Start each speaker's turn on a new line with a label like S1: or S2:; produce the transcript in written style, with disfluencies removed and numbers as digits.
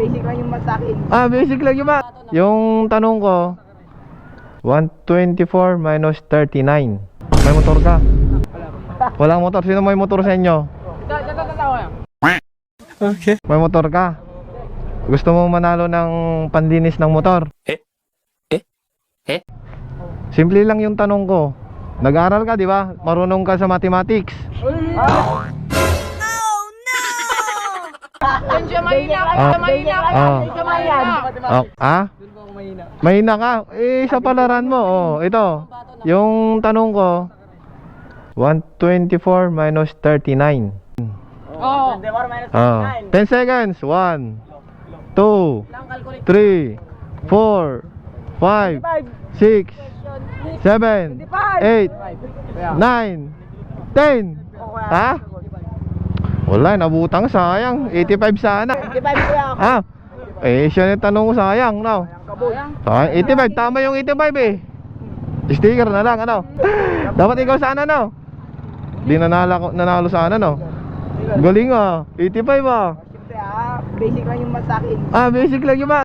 S1: basic lang yung sa akin.
S2: Ah, basic lang yung math. Yung tanong ko, 124 minus 39. May motor ka? Walang motor. Sino may motor sa inyo?
S3: Okay.
S2: May motor ka? Gusto mo manalo ng panlinis ng motor? Simple lang yung tanong ko. Nag-aaral ka, di ba? Marunong ka sa mathematics. Mahina ka? Eh, sa palaran mo, oh. Ito, yung tanong ko, 124 minus 39.
S1: Oh.
S2: 10 seconds. 1, 2, 3, 4, 5, 6, 7, 8, 9, 10. Ha? Wala, nabutang, sayang. 85 sana.
S1: 85 kuya.
S2: Ha? Eh, siya yung tanong ko, sayang, no? Sayang, 85, tama yung 85 eh. Sticker na lang, ano? Dapat ikaw sana, no? Di nanalo sana, no? Galing ah, 85 ah.
S1: Siyempre basic lang yung sa akin.
S2: Ah, basic lang yung math.